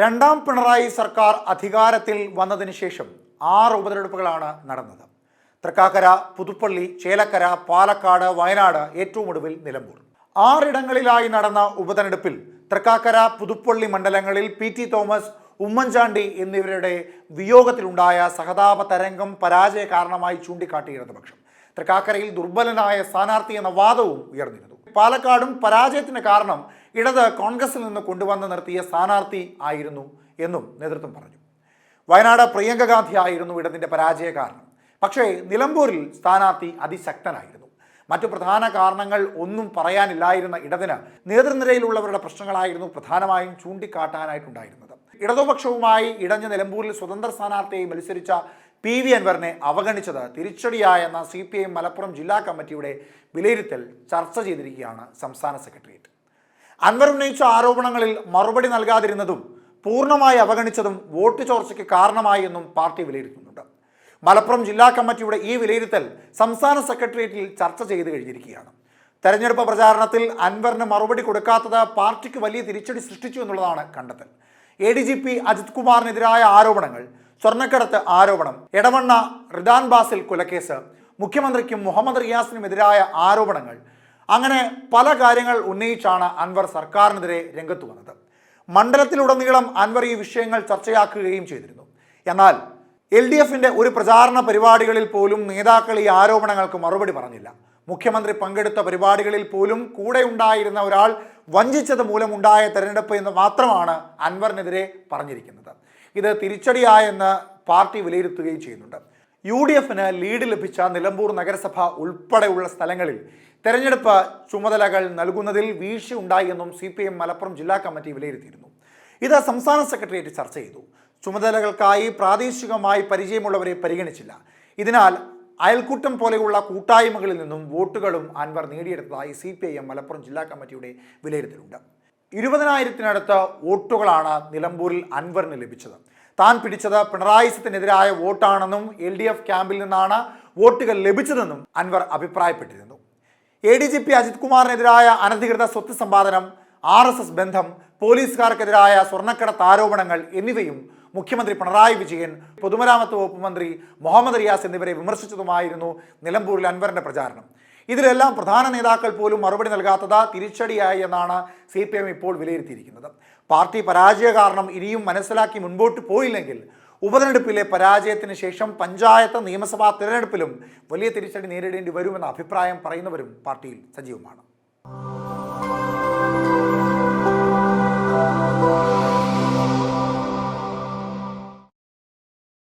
രണ്ടാം പിണറായി സർക്കാർ അധികാരത്തിൽ വന്നതിന് ശേഷം 6 ഉപതെരഞ്ഞെടുപ്പുകളാണ് നടന്നത്. തൃക്കാക്കര, പുതുപ്പള്ളി, ചേലക്കര, പാലക്കാട്, വയനാട്, ഏറ്റവും ഒടുവിൽ നിലമ്പൂർ. 6 ഇടങ്ങളിലായി നടന്ന ഉപതെരഞ്ഞെടുപ്പിൽ തൃക്കാക്കര, പുതുപ്പള്ളി മണ്ഡലങ്ങളിൽ പി.ടി. തോമസ്, ഉമ്മൻചാണ്ടി എന്നിവരുടെ വിയോഗത്തിലുണ്ടായ സഹതാപ തരംഗം പരാജയ കാരണമായി ചൂണ്ടിക്കാട്ടി ഇടതുപക്ഷം. തൃക്കാക്കരയിൽ ദുർബലനായ സ്ഥാനാർത്ഥി എന്ന വാദവും ഉയർന്നിരുന്നു. പാലക്കാടും പരാജയത്തിന് കാരണം ഇടത് കോൺഗ്രസിൽ നിന്ന് കൊണ്ടുവന്ന് നിർത്തിയ സ്ഥാനാർത്ഥി ആയിരുന്നു എന്നും നേതൃത്വം പറഞ്ഞു. വയനാട് പ്രിയങ്ക ഗാന്ധി ആയിരുന്നു ഇടതിൻ്റെ പരാജയ കാരണം. പക്ഷേ നിലമ്പൂരിൽ സ്ഥാനാർത്ഥി അതിശക്തനായിരുന്നു. മറ്റു പ്രധാന കാരണങ്ങൾ ഒന്നും പറയാനില്ലായിരുന്ന ഇടതിന് നേതൃനിരയിലുള്ളവരുടെ പ്രശ്നങ്ങളായിരുന്നു പ്രധാനമായും ചൂണ്ടിക്കാട്ടാനായിട്ടുണ്ടായിരുന്നത്. ഇടതുപക്ഷവുമായി ഇടഞ്ഞ നിലമ്പൂരിൽ സ്വതന്ത്ര സ്ഥാനാർത്ഥിയായി മത്സരിച്ച PV അൻവറിനെ അവഗണിച്ചത് തിരിച്ചടിയായെന്ന CPIM മലപ്പുറം ജില്ലാ കമ്മിറ്റിയുടെ വിലയിരുത്തൽ ചർച്ച ചെയ്തിരിക്കുകയാണ് സംസ്ഥാന സെക്രട്ടേറിയറ്റ്. അൻവർ ഉന്നയിച്ച ആരോപണങ്ങളിൽ മറുപടി നൽകാതിരുന്നതും പൂർണ്ണമായി അവഗണിച്ചതും വോട്ട് ചോർച്ചയ്ക്ക് കാരണമായി എന്നും പാർട്ടി വിലയിരുത്തുന്നുണ്ട്. മലപ്പുറം ജില്ലാ കമ്മിറ്റിയുടെ ഈ വിലയിരുത്തൽ സംസ്ഥാന സെക്രട്ടേറിയറ്റിൽ ചർച്ച ചെയ്ത് കഴിഞ്ഞിരിക്കുകയാണ്. തെരഞ്ഞെടുപ്പ് പ്രചാരണത്തിൽ അൻവറിന് മറുപടി കൊടുക്കാത്തത് പാർട്ടിക്ക് വലിയ തിരിച്ചടി സൃഷ്ടിച്ചു എന്നുള്ളതാണ് കണ്ടെത്തൽ. ADGP അജിത് കുമാറിനെതിരായ ആരോപണങ്ങൾ, സ്വർണ്ണക്കടത്ത് ആരോപണം, എടവണ്ണ റിദാൻ ബാസിൽ കൊലക്കേസ്, മുഖ്യമന്ത്രിക്കും മുഹമ്മദ് റിയാസിനും എതിരായ ആരോപണങ്ങൾ, അങ്ങനെ പല കാര്യങ്ങൾ ഉന്നയിച്ചാണ് അൻവർ സർക്കാരിനെതിരെ രംഗത്ത് വന്നത്. മണ്ഡലത്തിലുടനീളം അൻവർ ഈ വിഷയങ്ങൾ ചർച്ചയാക്കുകയും ചെയ്തിരുന്നു. എന്നാൽ LDFിൻ്റെ ഒരു പ്രചാരണ പരിപാടികളിൽ പോലും നേതാക്കൾ ഈ ആരോപണങ്ങൾക്ക് മറുപടി പറഞ്ഞില്ല. മുഖ്യമന്ത്രി പങ്കെടുത്ത പരിപാടികളിൽ പോലും കൂടെ ഉണ്ടായിരുന്ന ഒരാൾ വഞ്ചിച്ചത് മൂലമുണ്ടായ തെരഞ്ഞെടുപ്പ് എന്ന് മാത്രമാണ് അൻവറിനെതിരെ പറഞ്ഞിരിക്കുന്നത്. ഇത് തിരിച്ചടിയായെന്ന് പാർട്ടി വിലയിരുത്തുകയും ചെയ്യുന്നുണ്ട്. UDFന് ലീഡ് ലഭിച്ച നിലമ്പൂർ നഗരസഭ ഉൾപ്പെടെയുള്ള സ്ഥലങ്ങളിൽ തെരഞ്ഞെടുപ്പ് ചുമതലകൾ നൽകുന്നതിൽ വീഴ്ച ഉണ്ടായി എന്നും CPIM മലപ്പുറം ജില്ലാ കമ്മിറ്റി വിലയിരുത്തിയിരുന്നു. ഇത് സംസ്ഥാന സെക്രട്ടേറിയറ്റ് ചർച്ച ചെയ്തു. ചുമതലകൾക്കായി പ്രാദേശികമായി പരിചയമുള്ളവരെ പരിഗണിച്ചില്ല. ഇതിനാൽ അയൽക്കൂട്ടം പോലെയുള്ള കൂട്ടായ്മകളിൽ നിന്നും വോട്ടുകളും അൻവർ നേടിയെടുത്തതായി CPIM മലപ്പുറം ജില്ലാ കമ്മിറ്റിയുടെ വിലയിരുത്തലുണ്ട്. 20,000-നടുത്ത് വോട്ടുകളാണ് നിലമ്പൂരിൽ അൻവറിന് ലഭിച്ചത്. താൻ പിടിച്ചത് പിണറായിസത്തിനെതിരായ വോട്ടാണെന്നും LDF ക്യാമ്പിൽ നിന്നാണ് വോട്ടുകൾ ലഭിച്ചതെന്നും അൻവർ അഭിപ്രായപ്പെട്ടിരുന്നു. ADGP അജിത് കുമാറിനെതിരായ അനധികൃത സ്വത്ത് സമ്പാദനം, RSS ബന്ധം, പോലീസുകാർക്കെതിരായ സ്വർണ്ണക്കടത്ത് ആരോപണങ്ങൾ എന്നിവയും മുഖ്യമന്ത്രി പിണറായി വിജയൻ, പൊതുമരാമത്ത് വകുപ്പ് മന്ത്രി മുഹമ്മദ് റിയാസ് എന്നിവരെ വിമർശിച്ചതുമായിരുന്നു നിലമ്പൂരിൽ അൻവറിന്റെ പ്രചാരണം. ഇതിലെല്ലാം പ്രധാന നേതാക്കൾ പോലും മറുപടി നൽകാത്തത് തിരിച്ചടിയായി എന്നാണ് CPIM ഇപ്പോൾ വിലയിരുത്തിയിരിക്കുന്നത്. പാർട്ടി പരാജയ കാരണം ഇനിയും മനസ്സിലാക്കി മുൻപോട്ട് പോയില്ലെങ്കിൽ ഉപതെരഞ്ഞെടുപ്പിലെ പരാജയത്തിന് ശേഷം പഞ്ചായത്ത്, നിയമസഭാ തിരഞ്ഞെടുപ്പിലും വലിയ തിരിച്ചടി നേരിടേണ്ടി വരുമെന്ന അഭിപ്രായം പറയുന്നവരും പാർട്ടിയിൽ സജീവമാണ്.